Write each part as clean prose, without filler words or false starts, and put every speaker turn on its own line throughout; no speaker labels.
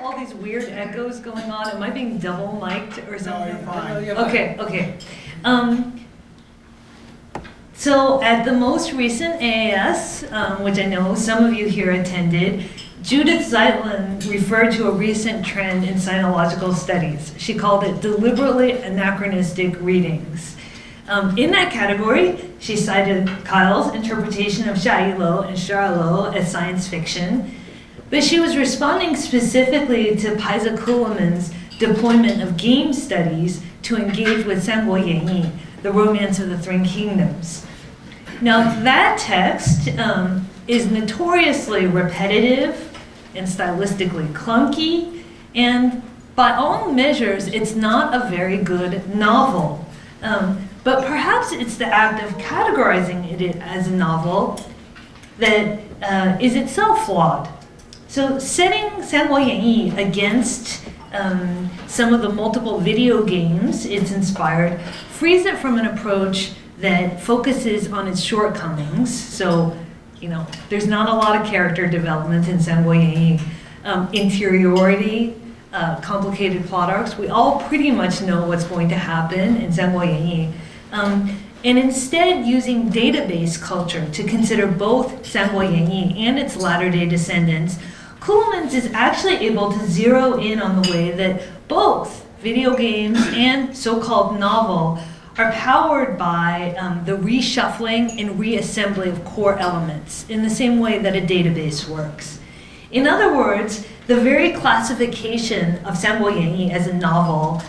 all these weird echoes going on? Am I being double mic'd or something?
No, you're fine. No,
you're fine.
Okay. So at the most recent AAS, which I know some of you here attended, Judith Zeitlin referred to a recent trend in sinological studies. She called it deliberately anachronistic readings. In that category, she cited Kyle's interpretation of Xiaoyilou and Sharlo as science fiction, but she was responding specifically to Paisa Kuhlman's deployment of game studies to engage with Sanguo Yanyi, the Romance of the Three Kingdoms. Now that text is notoriously repetitive and stylistically clunky, and by all measures, it's not a very good novel. But perhaps it's the act of categorizing it as a novel that is itself flawed. So setting Sanguo Yanyi against some of the multiple video games it's inspired frees it from an approach that focuses on its shortcomings. So, there's not a lot of character development in Sanguo Yanyi. Interiority, complicated plot arcs, we all pretty much know what's going to happen in Sanguo Yanyi. And instead using database culture to consider both Sanguo Yanyi and its latter-day descendants, Kuhlman's is actually able to zero in on the way that both video games and so-called novel are powered by the reshuffling and reassembly of core elements in the same way that a database works. In other words, the very classification of Sanguo Yanyi as a novel,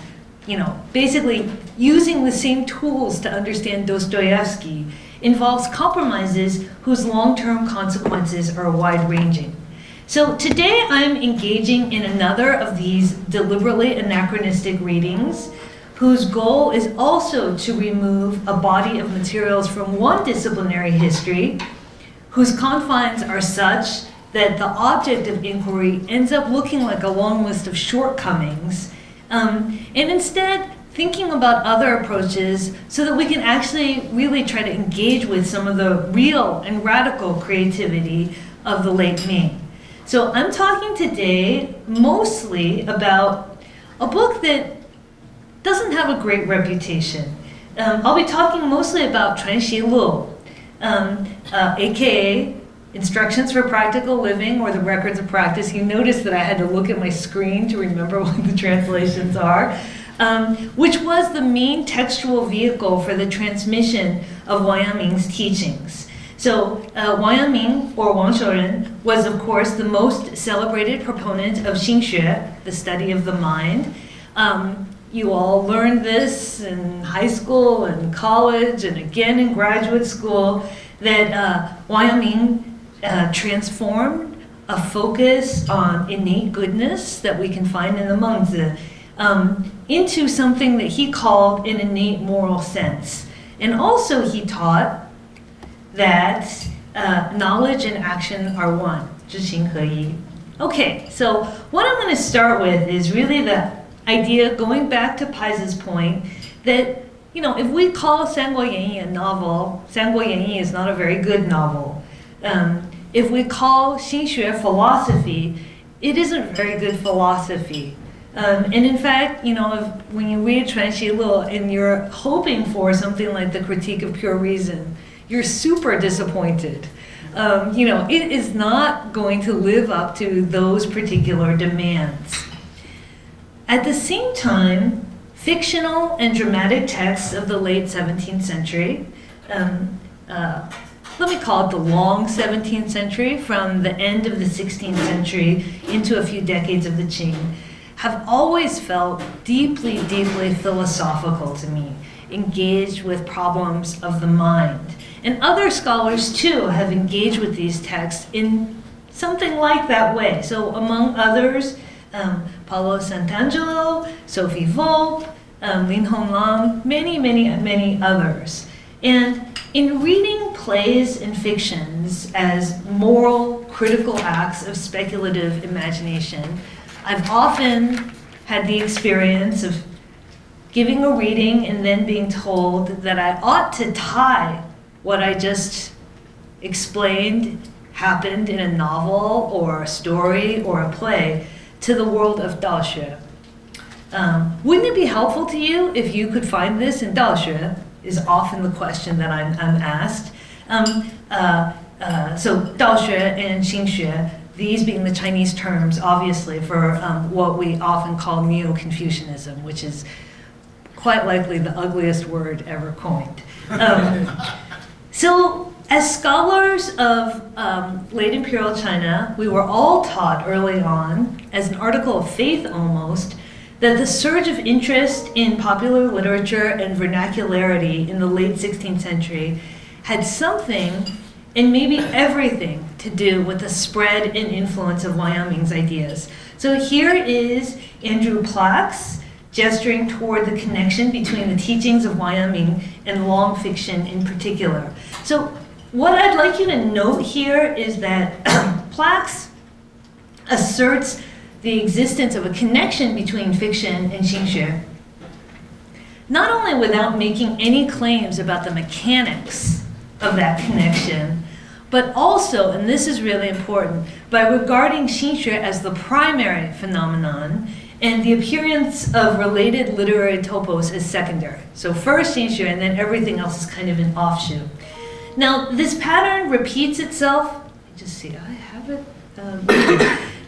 basically using the same tools to understand Dostoevsky, involves compromises whose long-term consequences are wide-ranging. So today I'm engaging in another of these deliberately anachronistic readings, whose goal is also to remove a body of materials from one disciplinary history, whose confines are such that the object of inquiry ends up looking like a long list of shortcomings, and instead thinking about other approaches so that we can actually really try to engage with some of the real and radical creativity of the late Ming. So I'm talking today mostly about a book that doesn't have a great reputation. I'll be talking mostly about Chuanxi Lu, aka Instructions for Practical Living, or the Records of Practice. You notice that I had to look at my screen to remember what the translations are, which was the main textual vehicle for the transmission of Wang Yangming's teachings. So Wang Yangming, or Wang Shouren, was of course the most celebrated proponent of Xingxue, the study of the mind. You all learned this in high school and college and again in graduate school, that Wang Yangming transformed a focus on innate goodness that we can find in the Mengzi into something that he called an innate moral sense. And also he taught that knowledge and action are one, 知行合一. Okay, so what I'm going to start with is really the idea, going back to Paisa's point, that if we call Sanguo Yanyi a novel, Sanguo Yanyi is not a very good novel. If we call Xingxue philosophy, it isn't very good philosophy. And in fact, when you read Chuanxi Lu and you're hoping for something like the Critique of Pure Reason, you're super disappointed. It is not going to live up to those particular demands. At the same time, fictional and dramatic texts of the late 17th century, let me call it the long 17th century, from the end of the 16th century into a few decades of the Qing, have always felt deeply, deeply philosophical to me, engaged with problems of the mind. And other scholars too have engaged with these texts in something like that way. So among others, Paulo Santangelo, Sophie Volpe, Lin Honglang, many others. And in reading plays and fictions as moral, critical acts of speculative imagination, I've often had the experience of giving a reading and then being told that I ought to tie what I just explained happened in a novel or a story or a play to the world of Daoxue. Wouldn't it be helpful to you if you could find this in Daoxue, is often the question that I'm asked. So Daoxue and Xingxue, these being the Chinese terms, obviously, for what we often call Neo-Confucianism, which is quite likely the ugliest word ever coined. So as scholars of late imperial China, we were all taught early on, as an article of faith almost, that the surge of interest in popular literature and vernacularity in the late 16th century had something, and maybe everything, to do with the spread and influence of Wang Yangming's ideas. So here is Andrew Plax gesturing toward the connection between the teachings of Wang Yangming and long fiction in particular. So what I'd like you to note here is that Plax asserts the existence of a connection between fiction and Xingxue, not only without making any claims about the mechanics of that connection, but also, and this is really important, by regarding Xingxue as the primary phenomenon and the appearance of related literary topos as secondary. So first Xingxue, and then everything else is kind of an offshoot. Now, this pattern repeats itself. Let me just see, I have it.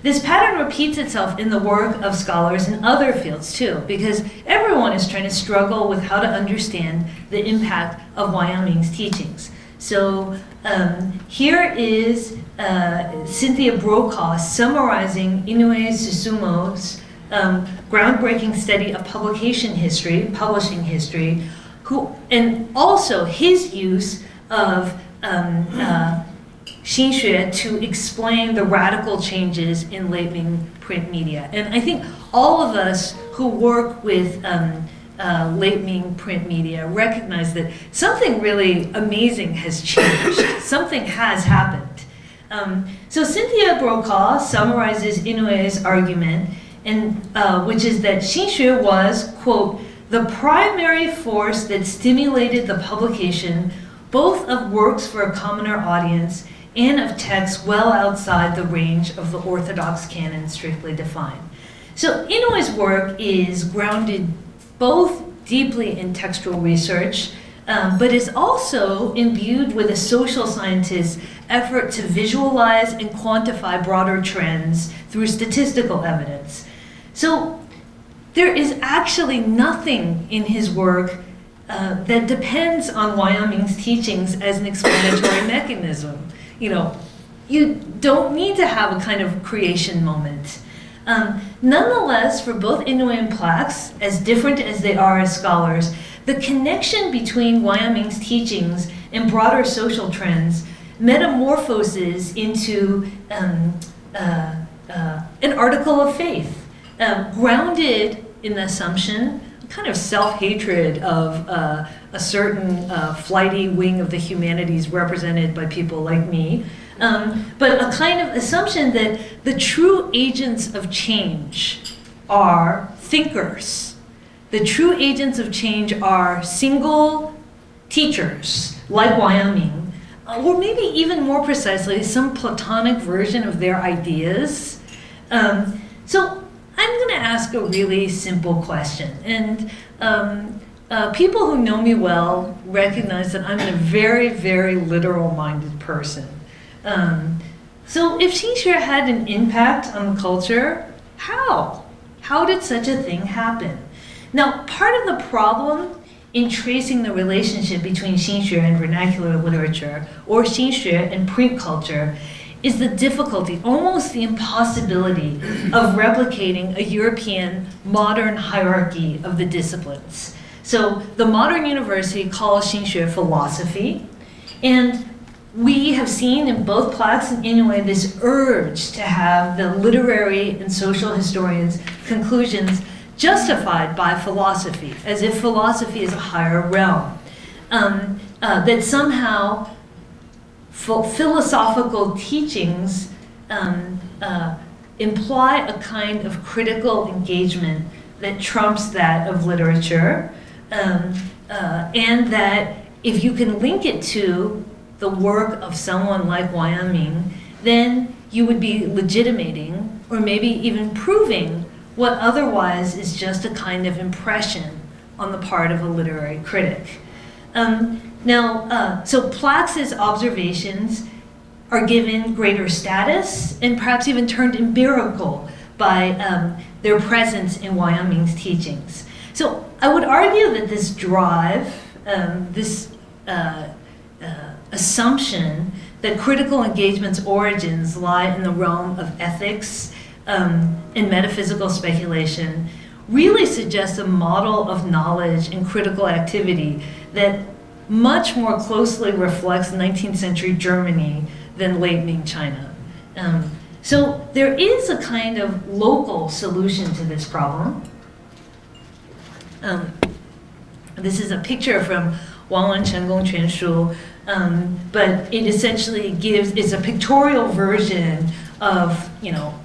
This pattern repeats itself in the work of scholars in other fields too, because everyone is trying to struggle with how to understand the impact of Wang Yangming's teachings. So here is Cynthia Brokaw summarizing Inoue Susumo's groundbreaking study of publishing history, and also his use of Xingxue to explain the radical changes in late Ming print media. And I think all of us who work with late Ming print media recognize that something really amazing has changed. Something has happened. So Cynthia Brokaw summarizes Inoue's argument, and which is that Xingxue was, quote, the primary force that stimulated the publication both of works for a commoner audience and of texts well outside the range of the orthodox canon strictly defined. So Inoue's work is grounded both deeply in textual research, but is also imbued with a social scientist's effort to visualize and quantify broader trends through statistical evidence. So there is actually nothing in his work that depends on Wang Yangming's teachings as an explanatory mechanism. You know, you don't need to have a kind of creation moment. Nonetheless, for both Inoue and Plax, as different as they are as scholars, the connection between Wang Yangming's teachings and broader social trends metamorphoses into an article of faith, grounded in the assumption, kind of self-hatred of a certain flighty wing of the humanities represented by people like me, but a kind of assumption that the true agents of change are thinkers. The true agents of change are single teachers, like Wang Yangming, or maybe even more precisely, some Platonic version of their ideas. So I'm going to ask a really simple question, and people who know me well recognize that I'm a very, very literal-minded person. So if Xingxue had an impact on the culture, how? How did such a thing happen? Now, part of the problem in tracing the relationship between Xingxue and vernacular literature, or Xingxue and print culture, is the difficulty, almost the impossibility, of replicating a European modern hierarchy of the disciplines. So the modern university calls Xingxue philosophy, and we have seen in both Plax and Inoue this urge to have the literary and social historians' conclusions justified by philosophy, as if philosophy is a higher realm. That somehow philosophical teachings imply a kind of critical engagement that trumps that of literature, and that if you can link it to the work of someone like Wang Yangming, then you would be legitimating or maybe even proving what otherwise is just a kind of impression on the part of a literary critic. So Plax's observations are given greater status and perhaps even turned empirical by their presence in Wang Yangming's teachings. So I would argue that this drive, this assumption that critical engagement's origins lie in the realm of ethics and metaphysical speculation really suggests a model of knowledge and critical activity that much more closely reflects 19th century Germany than late Ming China. So there is a kind of local solution to this problem. This is a picture from Wang Chengong Quanshu, but it essentially is a pictorial version of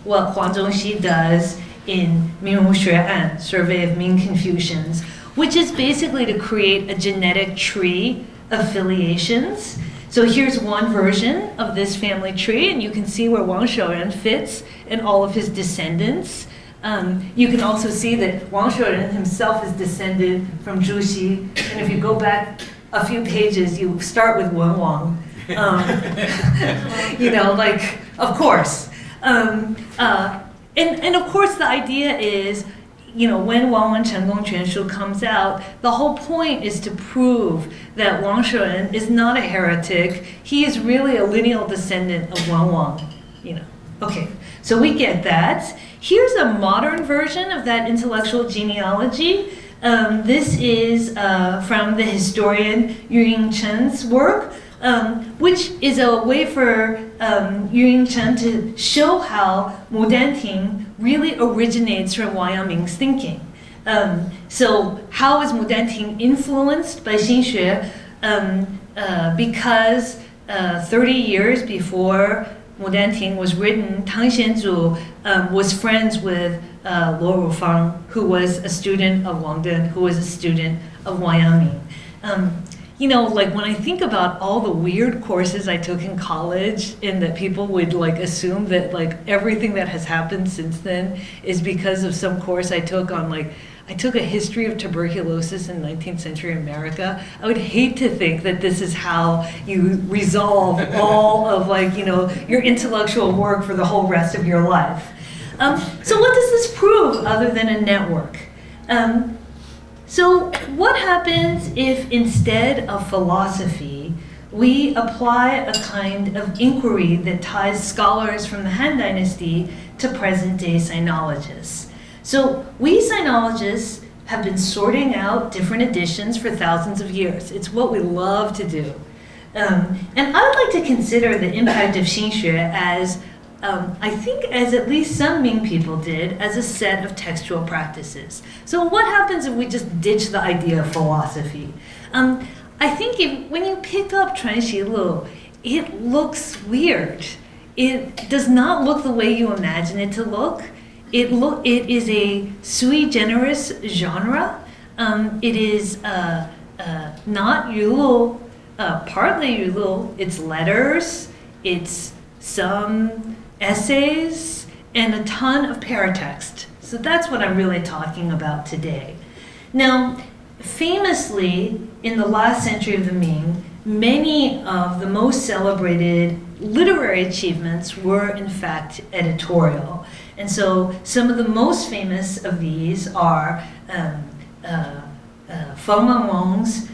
what Huang Zhongxi does in Ming Xue'an, Survey of Ming Confucians, which is basically to create a genetic tree of filiations. So here's one version of this family tree, and you can see where Wang Shouren fits and all of his descendants. You can also see that Wang Shouren himself is descended from Zhu Xi, and if you go back a few pages, you start with Wen Wang. Of course. And of course the idea is, when Wang Chengong Quanshu comes out, the whole point is to prove that Wang Shouren is not a heretic. He is really a lineal descendant of Wen Wang. Okay, so we get that. Here's a modern version of that intellectual genealogy. This is from the historian Yu Yingchen's work, which is a way for Yu Yingchen to show how Mudanting really originates from Wang Yangming's thinking. So how is Mudanting influenced by Xinxue? Because 30 years before Mudanting was written, Tang Xianzu was friends with Luo Rufang, who was a student of Wang Den, who was a student of Wang Yangming. When I think about all the weird courses I took in college and that people would assume that everything that has happened since then is because of some course I took on I took a history of tuberculosis in 19th century America. I would hate to think that this is how you resolve all of your intellectual work for the whole rest of your life. So what does this prove other than a network? So what happens if instead of philosophy, we apply a kind of inquiry that ties scholars from the Han Dynasty to present-day sinologists? So we sinologists have been sorting out different editions for thousands of years. It's what we love to do. And I would like to consider the impact of Xinxue as, I think as at least some Ming people did, as a set of textual practices. So what happens if we just ditch the idea of philosophy? I think when you pick up Chuanxi Lu, it looks weird. It does not look the way you imagine it to look. It is a sui generis genre. It is not Yulu, partly Yulu. It's letters, it's some essays, and a ton of paratext. So that's what I'm really talking about today. Now, famously, in the last century of the Ming, many of the most celebrated literary achievements were in fact editorial. And so some of the most famous of these are Feng Mangwang's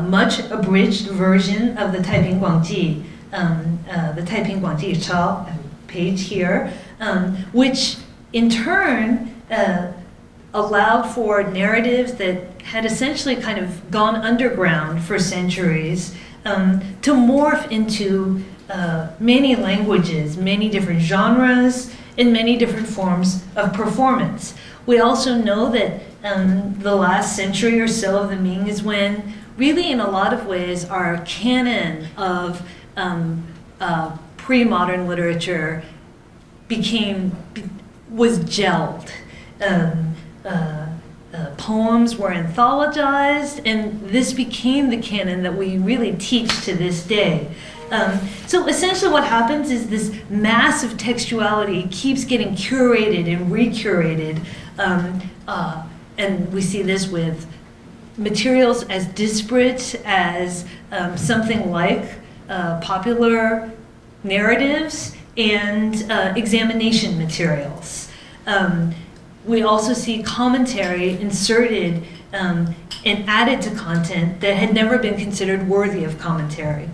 much abridged version of the Taiping Guangji, the Taiping Guangji Chao page here, which in turn allowed for narratives that had essentially kind of gone underground for centuries to morph into many languages, many different genres, and many different forms of performance. We also know that the last century or so of the Ming is when, really in a lot of ways, our canon of pre-modern literature was gelled. poems were anthologized, and this became the canon that we really teach to this day. So essentially what happens is this massive textuality keeps getting curated and recurated, and we see this with materials as disparate as something like popular narratives and examination materials. We also see commentary inserted and added to content that had never been considered worthy of commentary.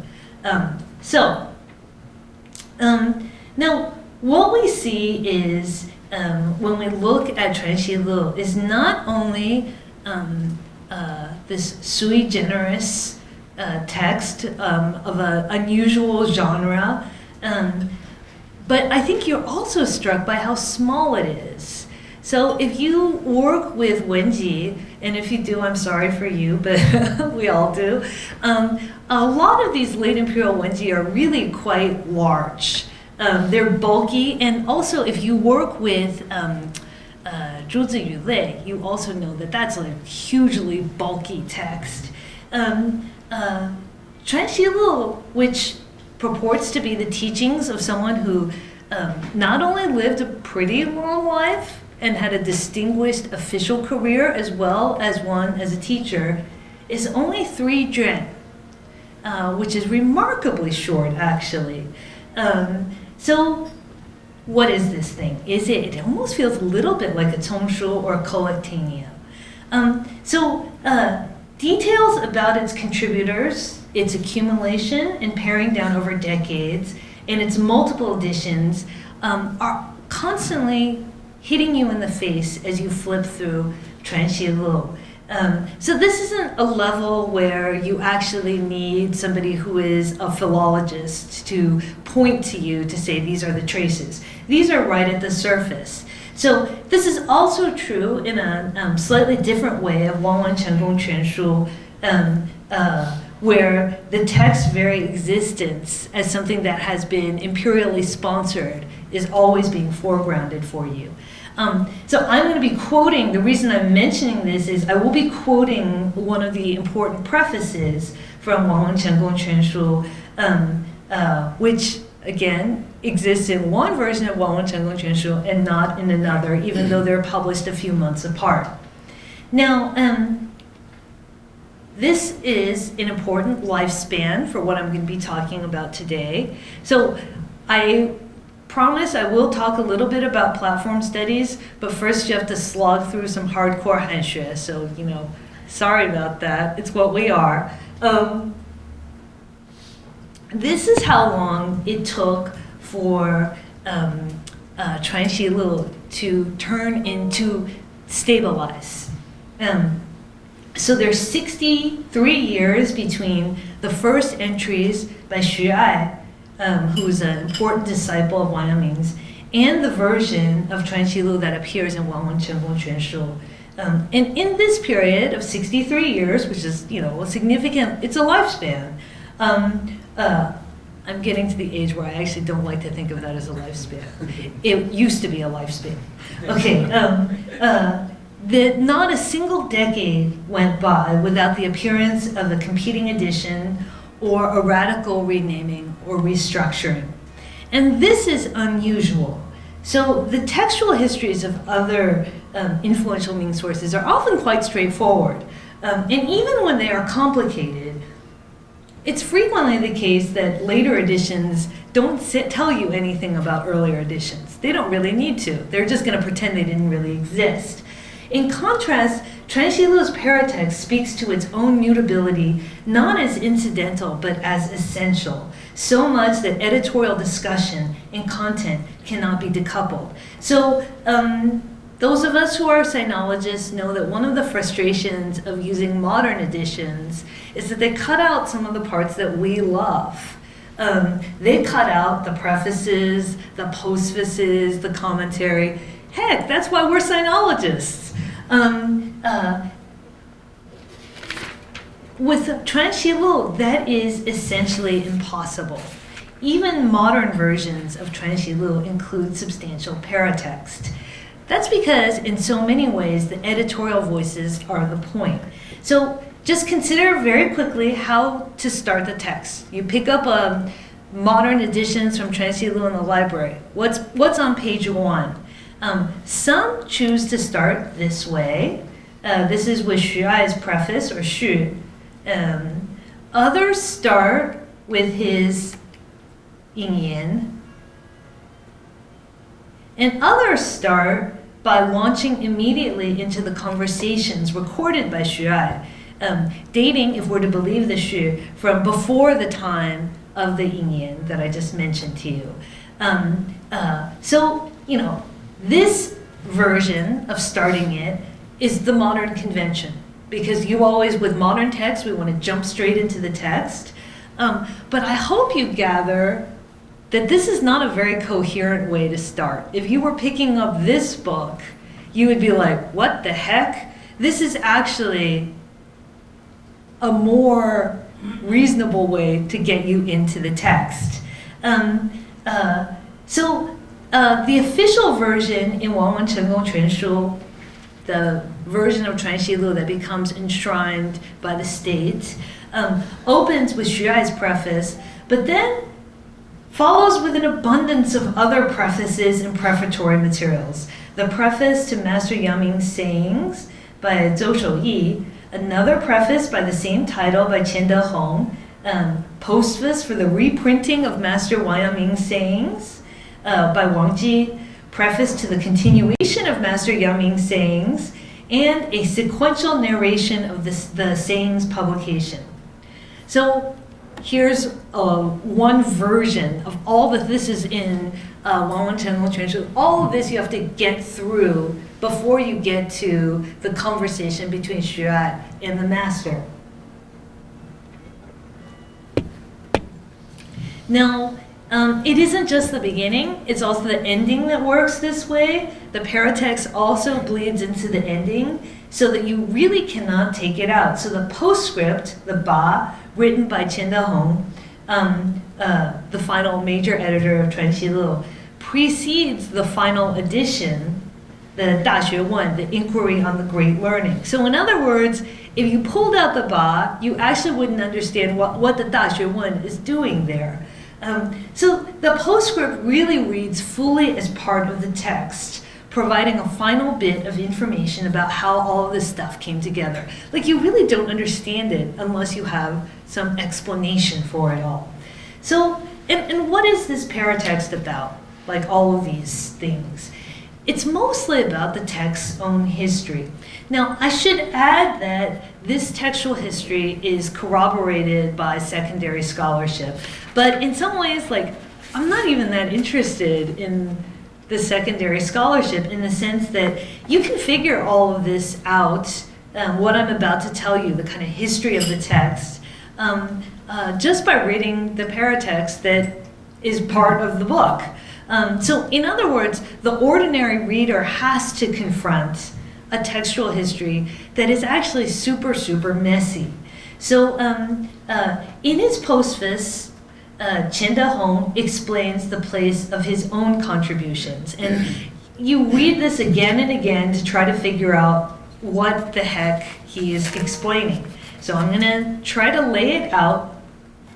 Now, what we see is, when we look at Chuanxi Lu, is not only this sui generis text of an unusual genre, but I think you're also struck by how small it is. So if you work with Wenji, and if you do, I'm sorry for you, but we all do, a lot of these late imperial Wenji are really quite large. They're bulky, and also if you work with Zhuzi Yu Lei, you also know that that's a hugely bulky text. Chuanxi Lu, which purports to be the teachings of someone who not only lived a pretty long life and had a distinguished official career as well as one as a teacher, is only 3 juan, which is remarkably short, actually. So what is this thing? It almost feels a little bit like a tongshu or a collectanea. Details about its contributors, its accumulation and paring down over decades, and its multiple editions are constantly hitting you in the face as you flip through Chuanxi Lu. So this isn't a level where you actually need somebody who is a philologist to point to you to say these are the traces. These are right at the surface. So this is also true in a slightly different way of Wang Wen Chenggong Quanshu, where the text's very existence as something that has been imperially sponsored is always being foregrounded for you. So I'm going to be quoting, the reason I'm mentioning this is I will be quoting one of the important prefaces from Wang Wen Chenggong Quanshu, which again exists in one version of Wang Wen Chenggong Quanshu and not in another, even though they're published a few months apart. Now, this is an important lifespan for what I'm going to be talking about today. So I promise I will talk a little bit about platform studies, but first you have to slog through some hardcore hanxue, so, sorry about that. It's what we are. This is how long it took for Chuanxi Lu to turn into stabilize. So there's 63 years between the first entries by Xu Ai, who's an important disciple of Wang Yangming's, and the version of Chuanxi Lu that appears in Wang Wen Chenggong Quanshu. And in this period of 63 years, which is, a significant, it's a lifespan. I'm getting to the age where I actually don't like to think of that as a lifespan. It used to be a lifespan. Okay, that not a single decade went by without the appearance of a competing edition or a radical renaming or restructuring. And this is unusual. So the textual histories of other influential Ming sources are often quite straightforward. And even when they are complicated, it's frequently the case that later editions don't tell you anything about earlier editions. They don't really need to. They're just going to pretend they didn't really exist. In contrast, Chuanxi Lu's paratext speaks to its own mutability, not as incidental, but as essential, so much that editorial discussion and content cannot be decoupled. So those of us who are sinologists know that one of the frustrations of using modern editions is that they cut out some of the parts that we love. They cut out the prefaces, the postfaces, the commentary. Heck, that's why we're sinologists. With Chuanxi Lu, that is essentially impossible. Even modern versions of Chuanxi Lu include substantial paratext. That's because in so many ways the editorial voices are the point. So just consider very quickly how to start the text. You pick up modern editions from Chuanxi Lu in the library. What's on page 1? Some choose to start this way. This is with Xu Ai's preface, or Xu. Others start with his Yingyan. And others start by launching immediately into the conversations recorded by Xu Ai, dating, if we're to believe the Xu, from before the time of the Yingyan that I just mentioned to you. So, this version of starting it is the modern convention, because you always, with modern text, we want to jump straight into the text. But I hope you gather that this is not a very coherent way to start. If you were picking up this book, you would be like, what the heck? This is actually a more reasonable way to get you into the text. So the official version in Wang Wen Chen Gong Quan Shu, the version of Chuanxi Lu that becomes enshrined by the state, opens with Xu Ai's preface, but then follows with an abundance of other prefaces and prefatory materials. The preface to Master Yangming's sayings by Zhou Shouyi, another preface by the same title by Qian Dehong, postface for the reprinting of Master Wang Yangming's sayings by Wang Ji, preface to the continuation of Master Yangming's sayings, and a sequential narration of the sayings publication. So here's one version of all that this is in Wang Wen Chen Gong Quan Shu. All of this you have to get through before you get to the conversation between Xu Ai and the master. Now, it isn't just the beginning, it's also the ending that works this way. The paratext also bleeds into the ending so that you really cannot take it out. So the postscript, the Ba, written by Qian Dehong, the final major editor of Chuanxi Lu, precedes the final edition, the Da Xue Wen, the Inquiry on the Great Learning. So in other words, if you pulled out the Ba, you actually wouldn't understand what the Da Xue Wen is doing there. So the postscript really reads fully as part of the text, providing a final bit of information about how all of this stuff came together. Like, you really don't understand it unless you have some explanation for it all. So, and what is this paratext about? Like all of these things. It's mostly about the text's own history. Now, I should add that this textual history is corroborated by secondary scholarship. But in some ways, like, I'm not even that interested in the secondary scholarship, in the sense that you can figure all of this out, what I'm about to tell you, the kind of history of the text, just by reading the paratext that is part of the book. So in other words, the ordinary reader has to confront a textual history that is actually super, super messy. So in his postface, Qian Dehong explains the place of his own contributions. And you read this again and again to try to figure out what the heck he is explaining. So I'm going to try to lay it out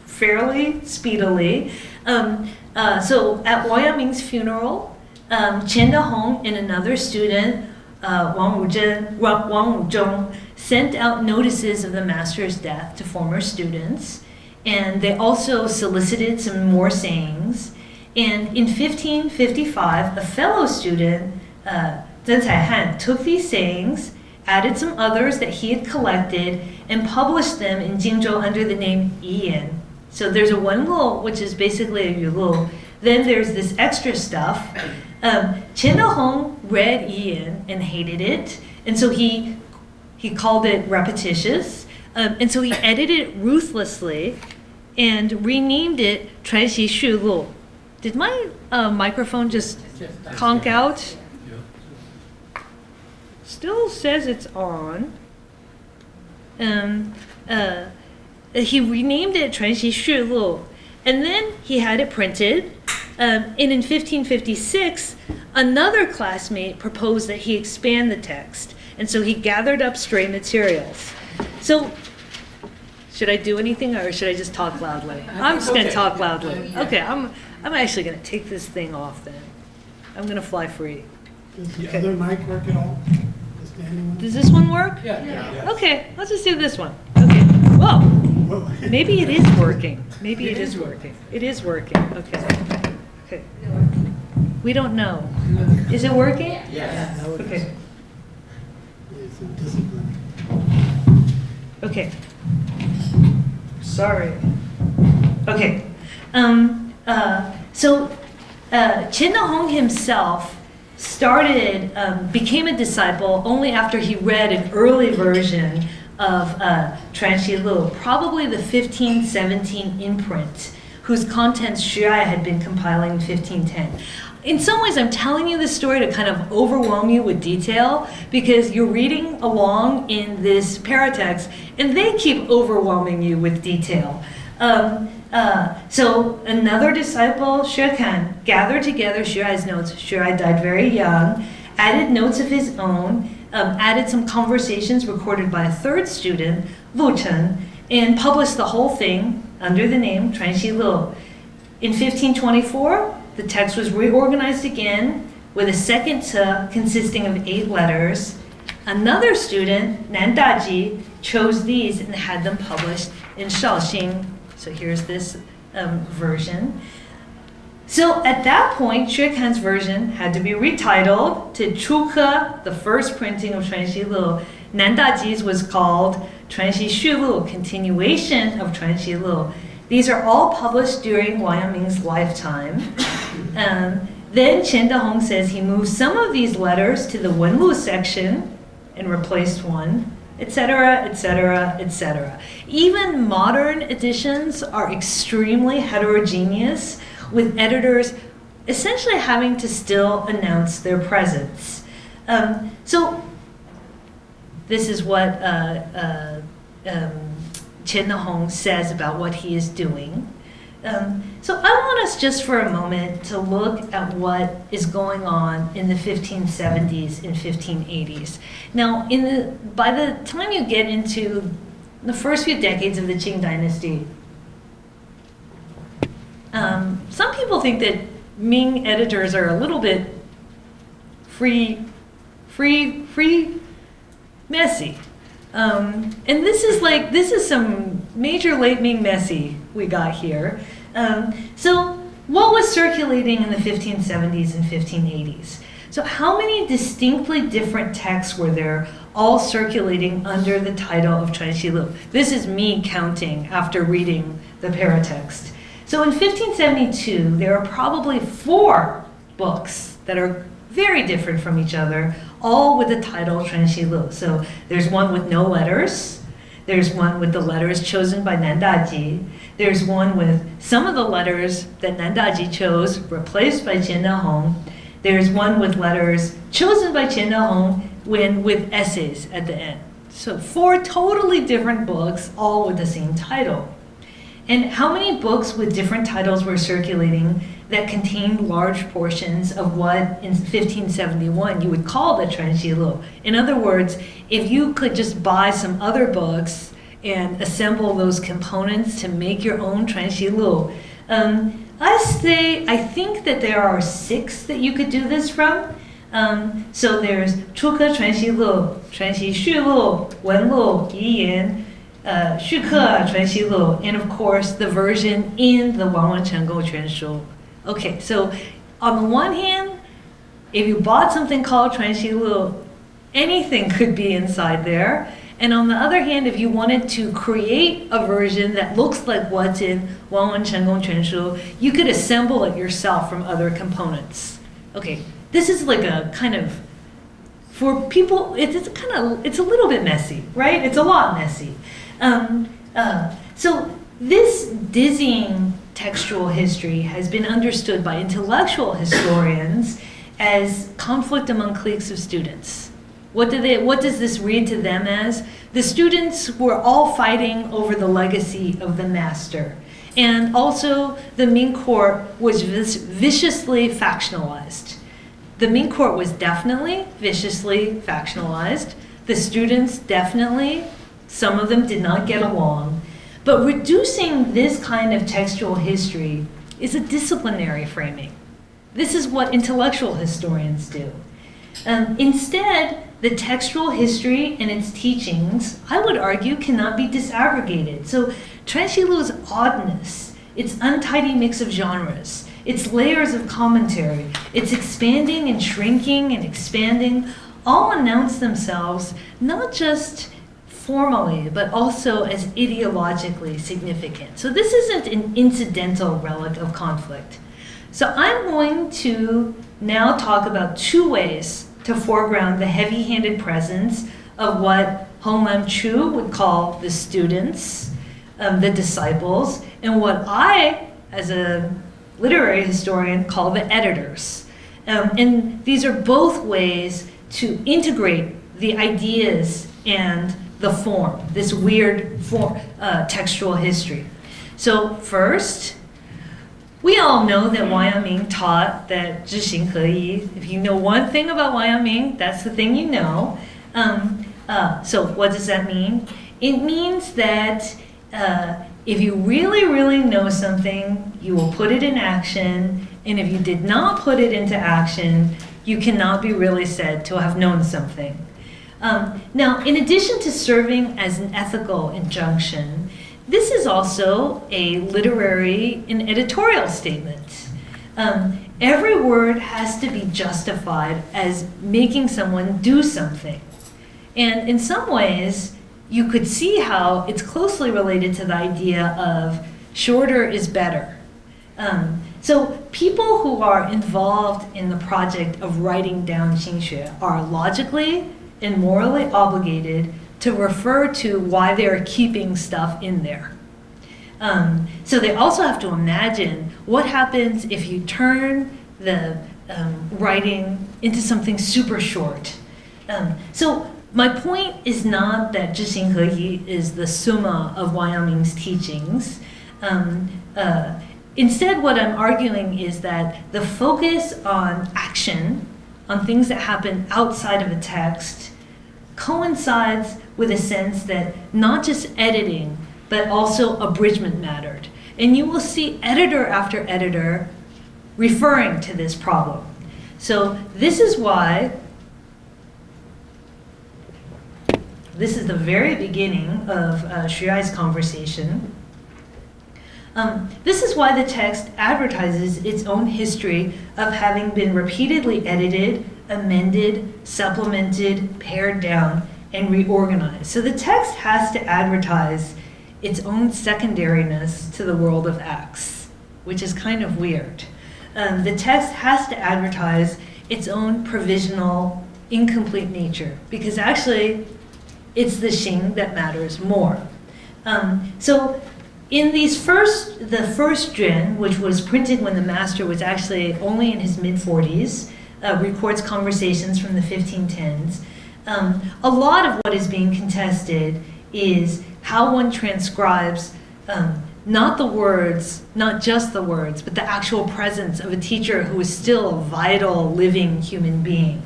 fairly speedily. So at Wang Yangming's funeral, Qian Dehong and another student, Wang Wuzhong, sent out notices of the master's death to former students. And they also solicited some more sayings. And in 1555, a fellow student, Zhen Caihan, took these sayings, added some others that he had collected, and published them in Jingzhou under the name Yiyan. So there's a Wenluo, which is basically a Yuluo. Then there's this extra stuff. Qian Dehong read Yiyan and hated it. And so he called it repetitious. And so he edited it ruthlessly and renamed it Chuanxi Lu. Did my microphone just conk out? Still says it's on. He renamed it Chuanxi Lu, and then he had it printed, And in 1556, another classmate proposed that he expand the text. And so he gathered up stray materials. So, should I do anything or should I just talk loudly? I'm just going to talk loudly. Okay, I'm actually going to take this thing off then. I'm going to fly free.
Does the other mic work at all? The standing one?
Does this one work?
Yeah.
Okay, let's just do this one. Okay. Whoa. Maybe it is working. Maybe it is working. It is working. Okay. Okay. We don't know. Is it working?
Yes.
Okay.
It's a discipline.
Okay. Sorry. Okay. So Qin Hong himself became a disciple only after he read an early version of Chuanxi Lu, probably the 1517 imprint, whose contents Xue had been compiling in 1510. In some ways, I'm telling you this story to kind of overwhelm you with detail because you're reading along in this paratext and they keep overwhelming you with detail. So another disciple, Xue Kan, gathered together Xue's notes. Xue died very young, added notes of his own, added some conversations recorded by a third student, Lu Chen, and published the whole thing under the name Chuanxi Lu. In 1524, the text was reorganized again with a second te consisting of 8 letters. Another student, Nan Daji, chose these and had them published in Shaoxing. So here's this version. So at that point, Xue Kan's version had to be retitled to Chuke, the first printing of Chuanxi Lu. Nan Daji's was called Chuanxi Lu, continuation of Chuanxi Lu. These are all published during Wang Yangming's lifetime. Then Qin Dehong says he moved some of these letters to the Wenlu section and replaced one, etc., etc., etc. Even modern editions are extremely heterogeneous, with editors essentially having to still announce their presence. So this is what Qin Dehong says about what he is doing. So I want us just for a moment to look at what is going on in the 1570s and 1580s. Now, by the time you get into the first few decades of the Qing dynasty, some people think that Ming editors are a little bit free, messy. And this is some major late Ming messy we got here. So what was circulating in the 1570s and 1580s? So how many distinctly different texts were there all circulating under the title of Chuanxi Lu? This is me counting after reading the paratext. So in 1572, there are probably 4 books that are very different from each other, all with the title Chuanxi Lu. So there's one with no letters. There's one with the letters chosen by Nan Daji. There's one with some of the letters that Nan Daji chose, replaced by Qin Dehong. There's one with letters chosen by Qin Dehong with essays at the end. So 4 totally different books, all with the same title. And how many books with different titles were circulating that contained large portions of what in 1571 you would call the Chuanxi Lu? In other words, if you could just buy some other books and assemble those components to make your own Chuanxi Lu, I think that there are 6 that you could do this from. So there's Chuke Chuanxi Lu, Chuanxi Xu Lu, Wen Lu, Yi Yan, Xu Ke Chuanxi Lu, and of course the version in the Wang Wen Chengou Quanshu. Okay, so on the one hand, if you bought something called Chuanxi Lu, anything could be inside there. And on the other hand, if you wanted to create a version that looks like what's in Wang Wen Chengou Quanshu, you could assemble it yourself from other components. Okay, this is like a kind of, for people, it's a little bit messy, right? It's a lot messy. So this dizzying textual history has been understood by intellectual historians as conflict among cliques of students. What does this read to them as? The students were all fighting over the legacy of the master. And also, the Ming court was viciously factionalized. The Ming court was definitely viciously factionalized. The students definitely, some of them did not get along. But reducing this kind of textual history is a disciplinary framing. This is what intellectual historians do. Instead, the textual history and its teachings, I would argue, cannot be disaggregated. So Chuanxi Lu's oddness, its untidy mix of genres, its layers of commentary, its expanding and shrinking and expanding, all announce themselves not just formally, but also as ideologically significant. So this isn't an incidental relic of conflict. So I'm going to now talk about two ways to foreground the heavy-handed presence of what Hong Lam Chu would call the students, the disciples, and what I, as a literary historian, call the editors. And these are both ways to integrate the ideas and the form, this weird form, textual history. So first, we all know that Wang Yangming taught that 知行合一. If you know one thing about Wang Yangming, that's the thing you know. So what does that mean? It means that if you really, really know something, you will put it in action. And if you did not put it into action, you cannot be really said to have known something. Now, in addition to serving as an ethical injunction, this is also a literary and editorial statement. Every word has to be justified as making someone do something. And in some ways, you could see how it's closely related to the idea of shorter is better. So people who are involved in the project of writing down Xingxue are logically and morally obligated to refer to why they're keeping stuff in there. So they also have to imagine what happens if you turn the writing into something super short. So my point is not that 知行合一 is the summa of Wang Yangming's teachings. Instead, what I'm arguing is that the focus on action, on things that happen outside of a text, coincides with a sense that not just editing, but also abridgment mattered. And you will see editor after editor referring to this problem. So this is why, this is the very beginning of Xu Ai's conversation. This is why the text advertises its own history of having been repeatedly edited, amended, supplemented, pared down, and reorganized. So the text has to advertise its own secondariness to the world of acts, which is kind of weird. The text has to advertise its own provisional, incomplete nature, because actually it's the Xing that matters more. So in the first Juan, which was printed when the master was actually only in his mid-40s, records conversations from the 1510s. A lot of what is being contested is how one transcribes not the words, not just the words, but the actual presence of a teacher who is still a vital, living human being.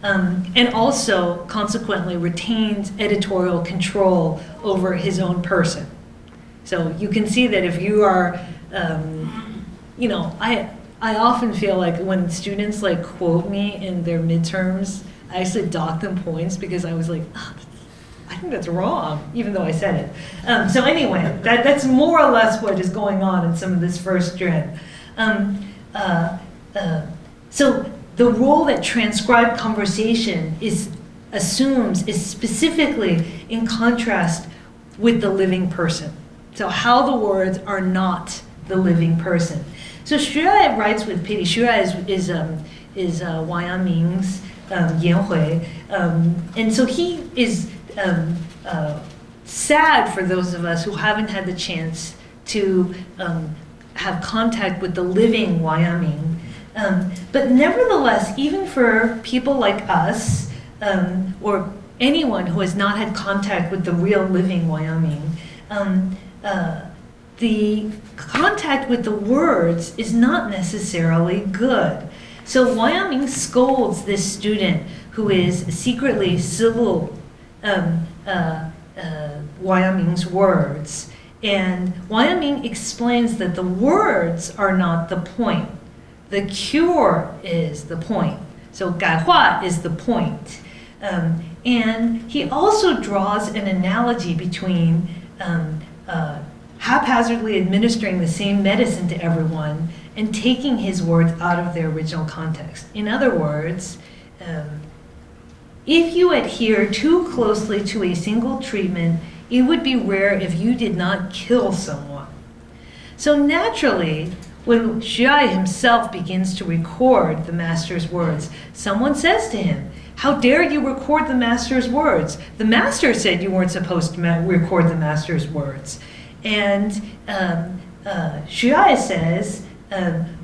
And also, consequently, retains editorial control over his own person. So you can see that if you are, I often feel like when students like quote me in their midterms, I actually dock them points because I was like, I think that's wrong, even though I said it. So anyway, that's more or less what is going on in some of this first dread. So the role that transcribed conversation assumes is specifically in contrast with the living person. So how the words are not the living person. So Xu Ai writes with pity. Xu Ai is Wang Yangming's Yanhui, and so he is sad for those of us who haven't had the chance to have contact with the living Wang Yangming. But nevertheless, even for people like us, or anyone who has not had contact with the real living Wang Yangming, the contact with the words is not necessarily good. So Wang Yangming scolds this student who is secretly civil Wang Yangming's words. And Wang Yangming explains that the words are not the point. The cure is the point. So 改化 is the point. And he also draws an analogy between haphazardly administering the same medicine to everyone and taking his words out of their original context. In other words, if you adhere too closely to a single treatment, it would be rare if you did not kill someone. So naturally, when Xu himself begins to record the master's words, someone says to him, "How dare you record the master's words? The master said you weren't supposed to record the master's words." And Xu says,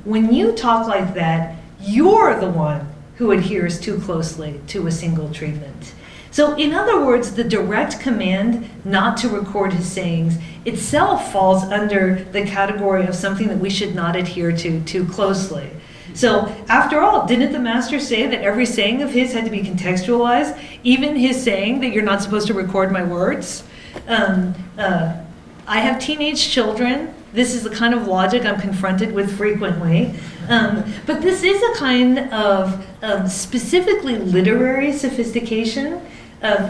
when you talk like that, you're the one who adheres too closely to a single treatment. So in other words, the direct command not to record his sayings itself falls under the category of something that we should not adhere to too closely. So after all, didn't the master say that every saying of his had to be contextualized? Even his saying that you're not supposed to record my words? I have teenage children. This is the kind of logic I'm confronted with frequently. But this is a kind of specifically literary sophistication.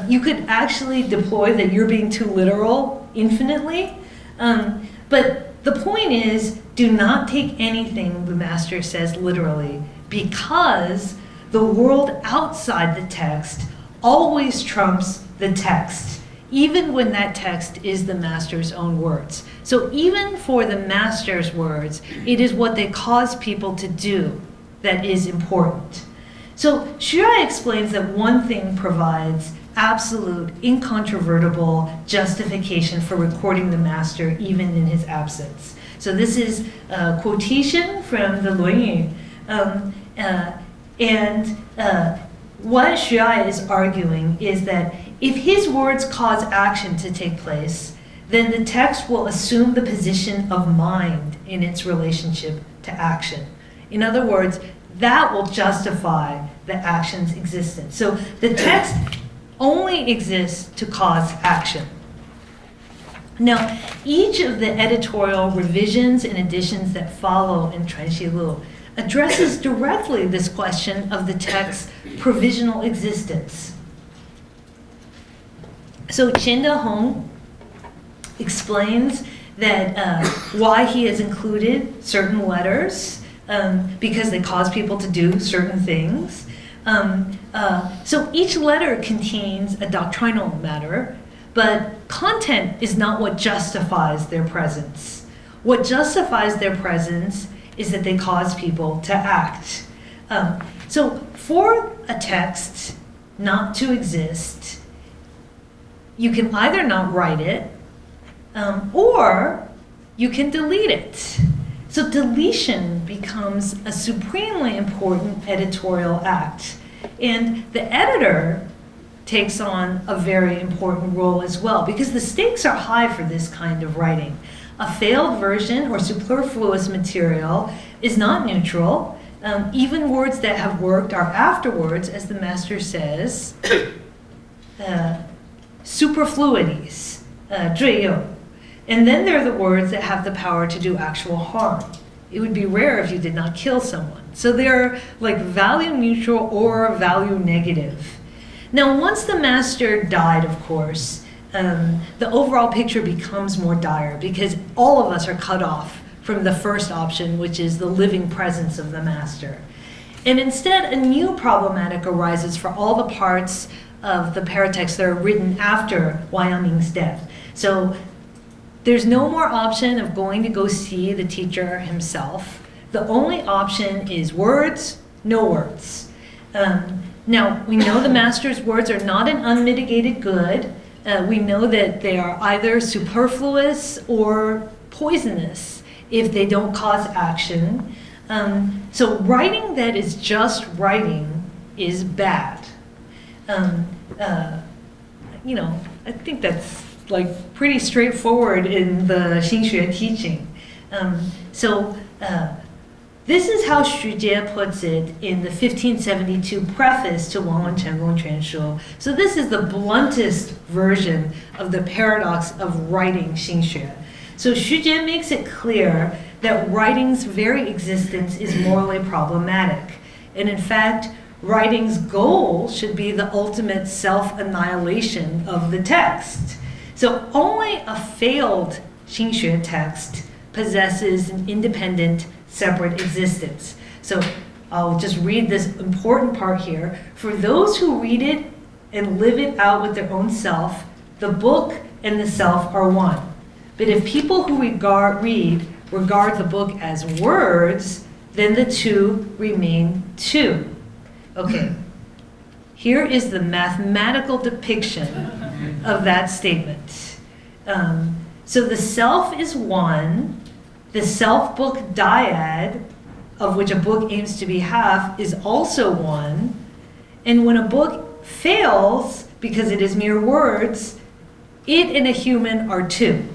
You could actually deploy that you're being too literal infinitely. But the point is, do not take anything the master says literally, because the world outside the text always trumps the text, even when that text is the master's own words. So even for the master's words, it is what they cause people to do that is important. So Xu explains that one thing provides absolute, incontrovertible justification for recording the master even in his absence. So this is a quotation from the Luanyu. What Xu is arguing is that if his words cause action to take place, then the text will assume the position of mind in its relationship to action. In other words, that will justify the action's existence. So the text only exists to cause action. Now, each of the editorial revisions and additions that follow in Chuanxi Lu addresses directly this question of the text's provisional existence. So Chen Dehong explains that why he has included certain letters, because they cause people to do certain things. So each letter contains a doctrinal matter, but content is not what justifies their presence. What justifies their presence is that they cause people to act. So for a text not to exist, you can either not write it, or you can delete it. So deletion becomes a supremely important editorial act. And the editor takes on a very important role as well, because the stakes are high for this kind of writing. A failed version or superfluous material is not neutral. Even words that have worked are afterwards, as the master says, superfluities, 赘用. And then there are the words that have the power to do actual harm. It would be rare if you did not kill someone. So they're like value neutral or value negative. Now, once the master died, of course, the overall picture becomes more dire, because all of us are cut off from the first option, which is the living presence of the master. And instead, a new problematic arises for all the parts of the paratext that are written after Wang Yangming's death. So there's no more option of going to go see the teacher himself. The only option is words, no words. Now, we know the master's words are not an unmitigated good. We know that they are either superfluous or poisonous if they don't cause action. So writing that is just writing is bad. I think that's like pretty straightforward in the Xinxue teaching. This is how Xu Jie puts it in the 1572 preface to Wang Chengong Quanshu. So this is the bluntest version of the paradox of writing Xinxue. So Xu Jie makes it clear that writing's very existence is morally problematic. And in fact, writing's goal should be the ultimate self-annihilation of the text. So only a failed Xinxue text possesses an independent, separate existence. So I'll just read this important part here. For those who read it and live it out with their own self, the book and the self are one. But if people who regard the book as words, then the two remain two. Okay, here is the mathematical depiction of that statement. So the self is one, the self-book dyad, of which a book aims to be half, is also one, and when a book fails because it is mere words, it and a human are two.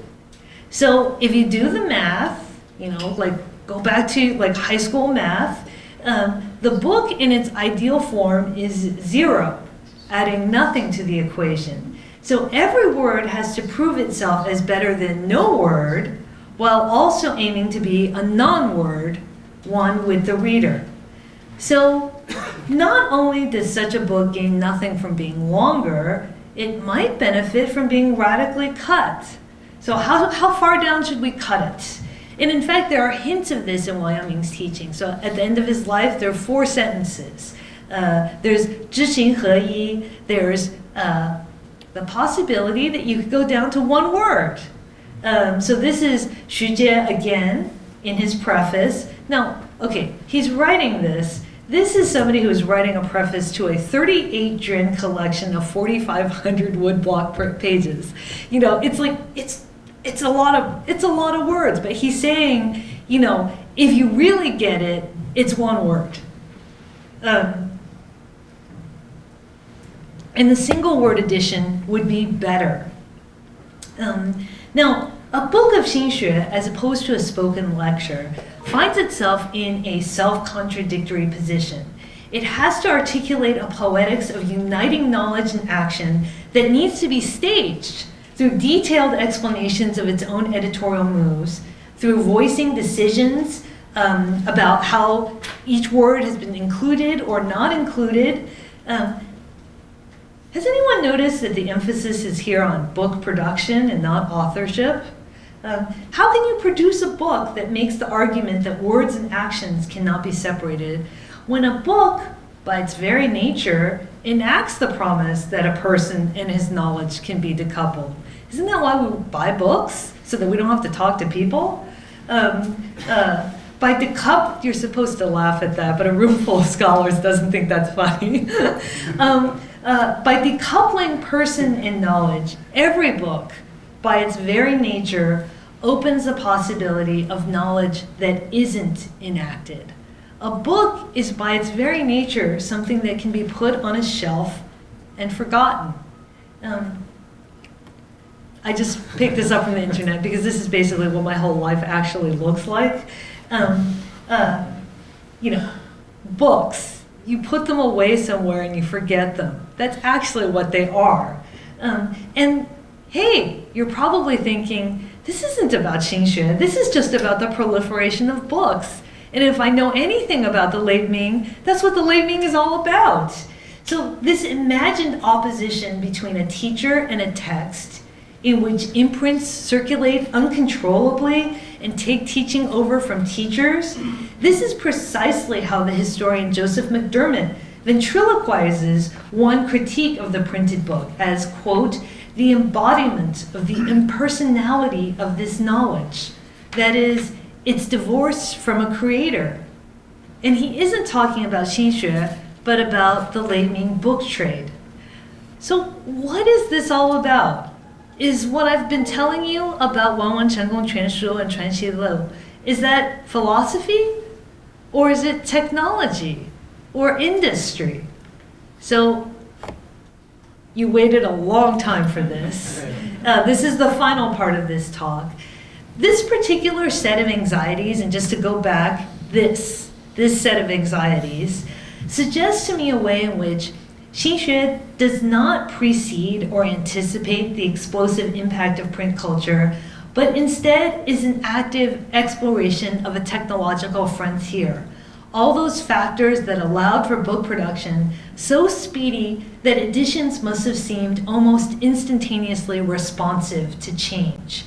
So if you do the math, like go back to like high school math, the book in its ideal form is 0, adding nothing to the equation. So every word has to prove itself as better than no word, while also aiming to be a non-word, one with the reader. So not only does such a book gain nothing from being longer, it might benefit from being radically cut. So how far down should we cut it? And in fact, there are hints of this in Wang Yangming's teaching. So at the end of his life, there are 4 sentences. There's 知行合一, there's the possibility that you could go down to 1 word. So this is Xu Jie again in his preface. Now, okay, he's writing this. This is somebody who's writing a preface to a 38-dren collection of 4,500 woodblock pages. It's like it's a lot of words, but he's saying, if you really get it, it's 1 word. And the single word edition would be better. Now, a book of Xinxue, as opposed to a spoken lecture, finds itself in a self-contradictory position. It has to articulate a poetics of uniting knowledge and action that needs to be staged through detailed explanations of its own editorial moves, through voicing decisions about how each word has been included or not included. Has anyone noticed that the emphasis is here on book production and not authorship? How can you produce a book that makes the argument that words and actions cannot be separated when a book, by its very nature, enacts the promise that a person and his knowledge can be decoupled? Isn't that why we buy books? So that we don't have to talk to people? By decouple, you're supposed to laugh at that, but a room full of scholars doesn't think that's funny. By decoupling person and knowledge, every book, by its very nature, opens the possibility of knowledge that isn't enacted. A book is by its very nature something that can be put on a shelf and forgotten. I just picked this up from the internet because this is basically what my whole life actually looks like. Books, you put them away somewhere and you forget them. That's actually what they are. And hey, you're probably thinking, this isn't about Xinxue, this is just about the proliferation of books. And if I know anything about the late Ming, that's what the late Ming is all about. So this imagined opposition between a teacher and a text, in which imprints circulate uncontrollably and take teaching over from teachers, this is precisely how the historian Joseph McDermott ventriloquizes one critique of the printed book as, quote, the embodiment of the impersonality of this knowledge. That is, it's divorced from a creator. And he isn't talking about Xinxue, but about the late Ming book trade. So what is this all about? Is what I've been telling you about Wang Chengong Quanshu and Chuanxi Lu, is that philosophy? Or is it technology? Or industry? So you waited a long time for this. This is the final part of this talk. This particular set of anxieties, and just to go back, this set of anxieties suggests to me a way in which Xinxue does not precede or anticipate the explosive impact of print culture, but instead is an active exploration of a technological frontier. All those factors that allowed for book production so speedy that editions must have seemed almost instantaneously responsive to change.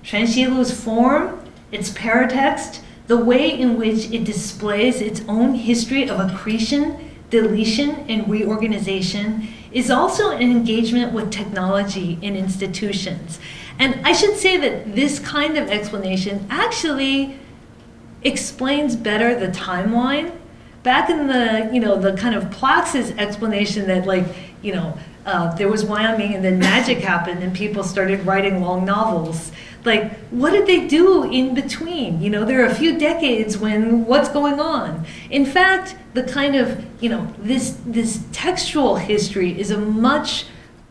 Chuanxi Lu's form, its paratext, the way in which it displays its own history of accretion, deletion, and reorganization is also an engagement with technology in institutions. And I should say that this kind of explanation actually explains better the timeline. Back in the kind of Plax's explanation that there was Wang Yangming and then magic happened and people started writing long novels. Like, what did they do in between? There are a few decades when what's going on? In fact, the kind of, this textual history is a much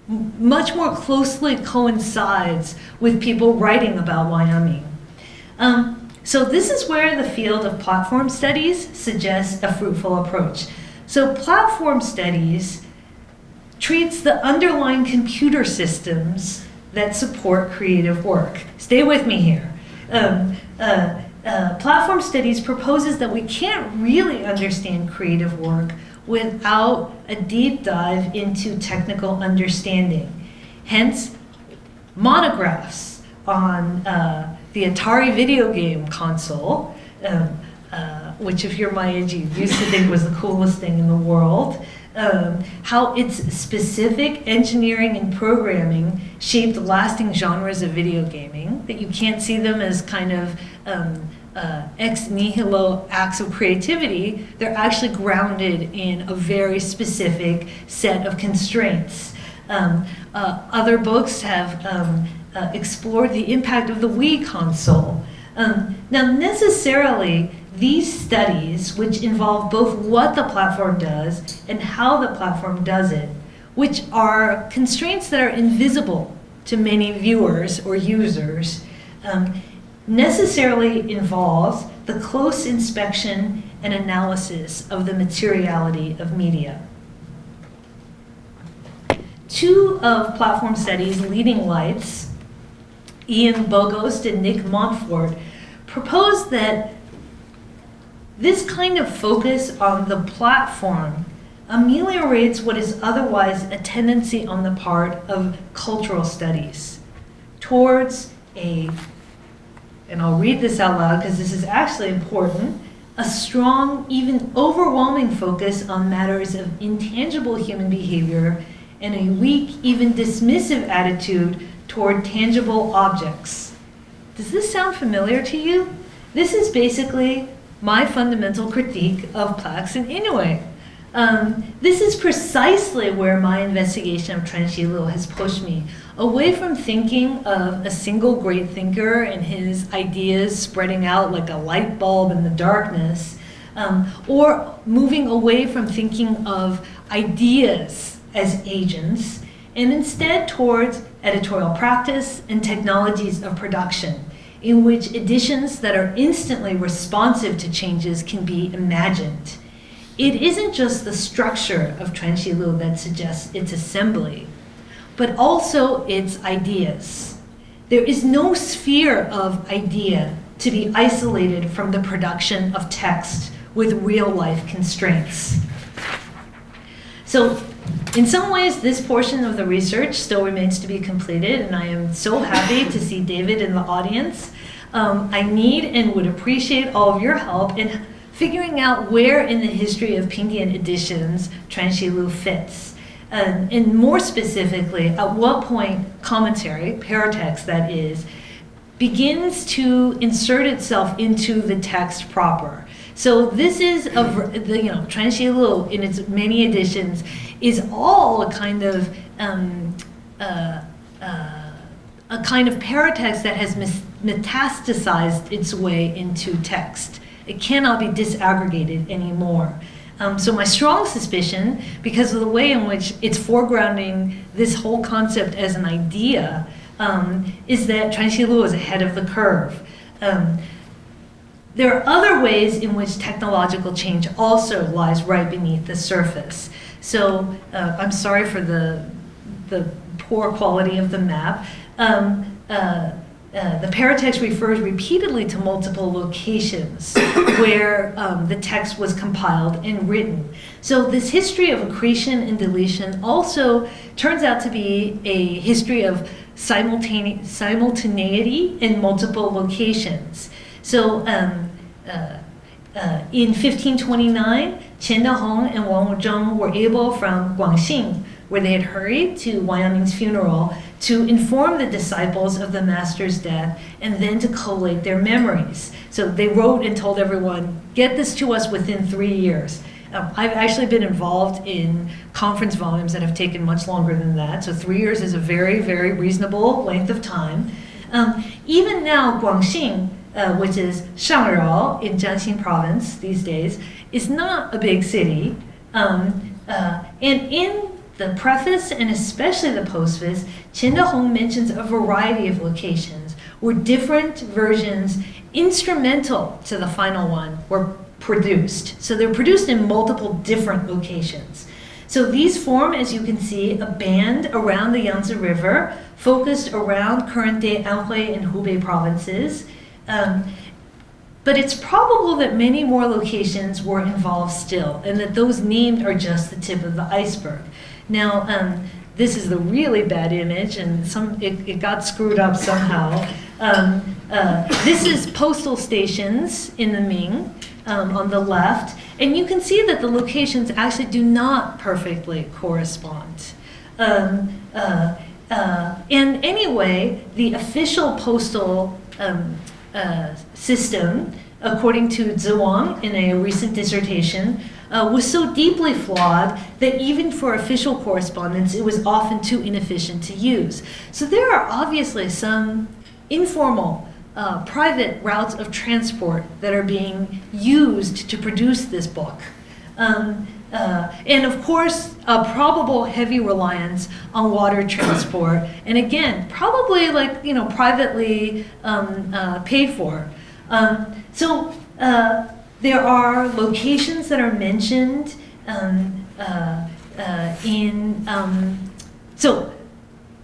more closely coincides with people writing about Wang Yangming. So this is where the field of platform studies suggests a fruitful approach. So platform studies treats the underlying computer systems that support creative work. Stay with me here. Platform studies proposes that we can't really understand creative work without a deep dive into technical understanding. Hence, monographs on the Atari video game console, which if you're my age, you used to think was the coolest thing in the world. How its specific engineering and programming shaped lasting genres of video gaming, that you can't see them as kind of ex nihilo acts of creativity. They're actually grounded in a very specific set of constraints. Other books have explored the impact of the Wii console. Now, necessarily, these studies, which involve both what the platform does and how the platform does it, which are constraints that are invisible to many viewers or users, necessarily involves the close inspection and analysis of the materiality of media. Two of platform studies' leading lights, Ian Bogost and Nick Montfort, propose that this kind of focus on the platform ameliorates what is otherwise a tendency on the part of cultural studies towards and I'll read this out loud because this is actually important, a strong, even overwhelming focus on matters of intangible human behavior and a weak, even dismissive attitude toward tangible objects. Does this sound familiar to you? This is basically my fundamental critique of Plax and Inoue. This is precisely where my investigation of Chuanxi Lu has pushed me, away from thinking of a single great thinker and his ideas spreading out like a light bulb in the darkness, or moving away from thinking of ideas as agents, and instead towards editorial practice and technologies of production, in which editions that are instantly responsive to changes can be imagined. It isn't just the structure of Chuanxi Lu that suggests its assembly, but also its ideas. There is no sphere of idea to be isolated from the production of text with real-life constraints. So, in some ways, this portion of the research still remains to be completed, and I am so happy to see David in the audience. I need and would appreciate all of your help in figuring out where in the history of Pindian editions Chuanxi Lu fits. And more specifically, at what point commentary, paratext that is, begins to insert itself into the text proper. So this is Chuanxi Lu in its many editions is all a kind of paratext that has metastasized its way into text. It cannot be disaggregated anymore. So my strong suspicion, because of the way in which it's foregrounding this whole concept as an idea, is that Chuanxi Lu is ahead of the curve. There are other ways in which technological change also lies right beneath the surface. So I'm sorry for the poor quality of the map. The paratext refers repeatedly to multiple locations where the text was compiled and written. So this history of accretion and deletion also turns out to be a history of simultaneity in multiple locations. So in 1529, Qian Dehong and Wang Zheng were able from Guangxing, where they had hurried to Wang Yangming's funeral, to inform the disciples of the master's death and then to collate their memories. So they wrote and told everyone, get this to us within 3 years. I've actually been involved in conference volumes that have taken much longer than that. So 3 years is a very, very reasonable length of time. Even now, Guangxing, which is Shangrao in Jiangxi province these days, is not a big city. And in the preface and especially the postface, Qian Dehong mentions a variety of locations where different versions instrumental to the final one were produced. So they're produced in multiple different locations. So these form, as you can see, a band around the Yangtze River, focused around current-day Anhui and Hubei provinces. But it's probable that many more locations were involved still, and that those named are just the tip of the iceberg. Now, this is the really bad image, and it got screwed up somehow. This is postal stations in the Ming on the left, and you can see that the locations actually do not perfectly correspond. And anyway, the official postal system, according to Wang in a recent dissertation, was so deeply flawed that even for official correspondence, it was often too inefficient to use. So there are obviously some informal, private routes of transport that are being used to produce this book. And of course, a probable heavy reliance on water transport, and again, probably privately paid for. So there are locations that are mentioned so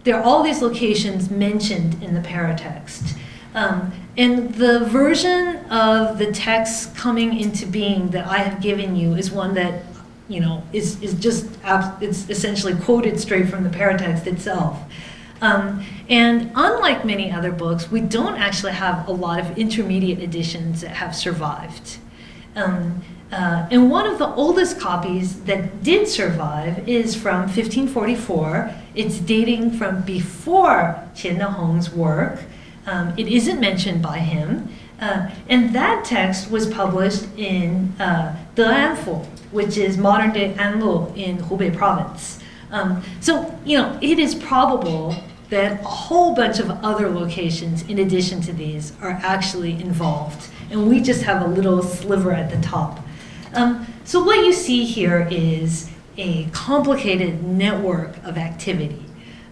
there are all these locations mentioned in the paratext. And the version of the text coming into being that I have given you is one that is just, it's essentially quoted straight from the paratext itself. And unlike many other books, we don't actually have a lot of intermediate editions that have survived. And one of the oldest copies that did survive is from 1544. It's dating from before Qian Dehong's work. It isn't mentioned by him. And that text was published in De'anfu, which is modern-day Anlu in Hubei province. So, it is probable that a whole bunch of other locations in addition to these are actually involved. And we just have a little sliver at the top. So what you see here is a complicated network of activity,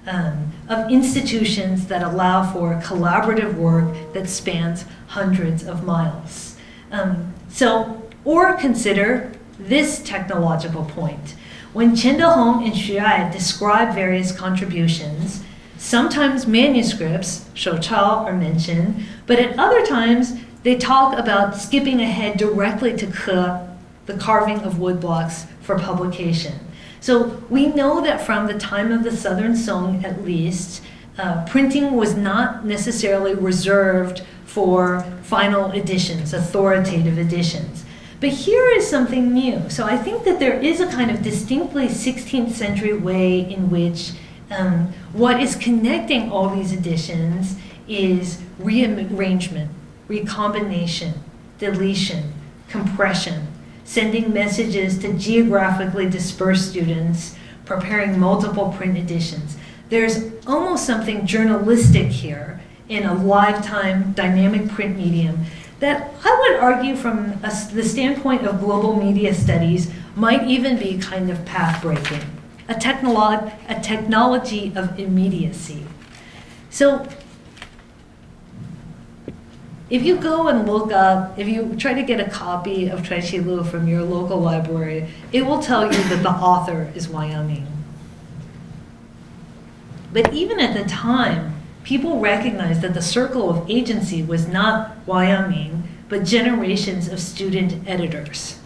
of institutions that allow for collaborative work that spans hundreds of miles. Or consider this technological point. When Qian Dehong and Xu Ai describe various contributions, sometimes manuscripts, shouchao, are mentioned, but at other times they talk about skipping ahead directly to ke, the carving of woodblocks for publication. So we know that from the time of the Southern Song at least, printing was not necessarily reserved for final editions, authoritative editions. But here is something new. So I think that there is a kind of distinctly 16th century way in which what is connecting all these editions is rearrangement, recombination, deletion, compression, sending messages to geographically dispersed students, preparing multiple print editions. There's almost something journalistic here in a lifetime dynamic print medium that I would argue from the standpoint of global media studies might even be kind of path-breaking, a technology of immediacy. So if you go and look up, if you try to get a copy of Chuanxi Lu from your local library, it will tell you that the author is Wang Yangming. But even at the time, people recognized that the circle of agency was not Wang Yangming, but generations of student editors.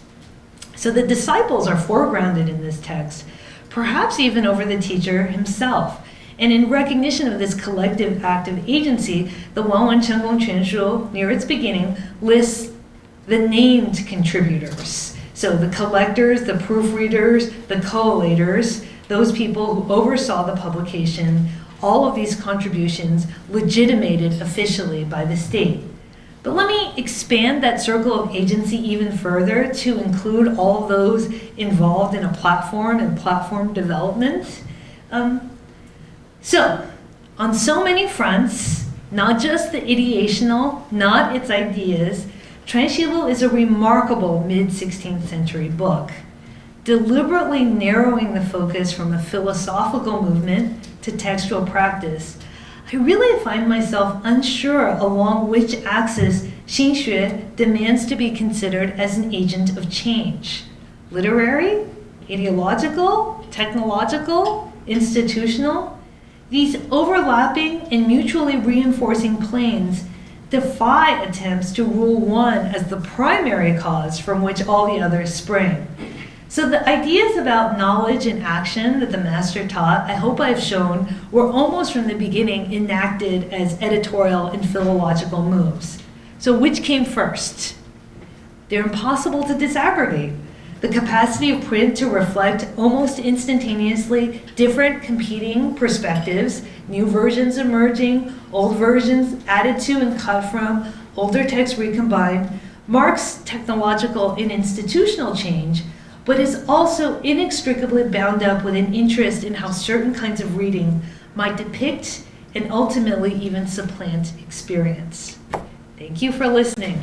So the disciples are foregrounded in this text, perhaps even over the teacher himself. And in recognition of this collective act of agency, the Wangwen Chenggong Quanshu, near its beginning, lists the named contributors. So the collectors, the proofreaders, the collators, those people who oversaw the publication, all of these contributions legitimated officially by the state. But let me expand that circle of agency even further to include all those involved in a platform and platform development. So, on so many fronts, not just the ideational, not its ideas, Chuanxi Lu is a remarkable mid-16th century book, deliberately narrowing the focus from a philosophical movement to textual practice. I really find myself unsure along which axis Xinxue demands to be considered as an agent of change. Literary, ideological, technological, institutional? These overlapping and mutually reinforcing planes defy attempts to rule one as the primary cause from which all the others spring. So the ideas about knowledge and action that the master taught, I hope I've shown, were almost from the beginning enacted as editorial and philological moves. So which came first? They're impossible to disaggregate. The capacity of print to reflect almost instantaneously different competing perspectives, new versions emerging, old versions added to and cut from, older texts recombined, marks technological and institutional change, but is also inextricably bound up with an interest in how certain kinds of reading might depict and ultimately even supplant experience. Thank you for listening.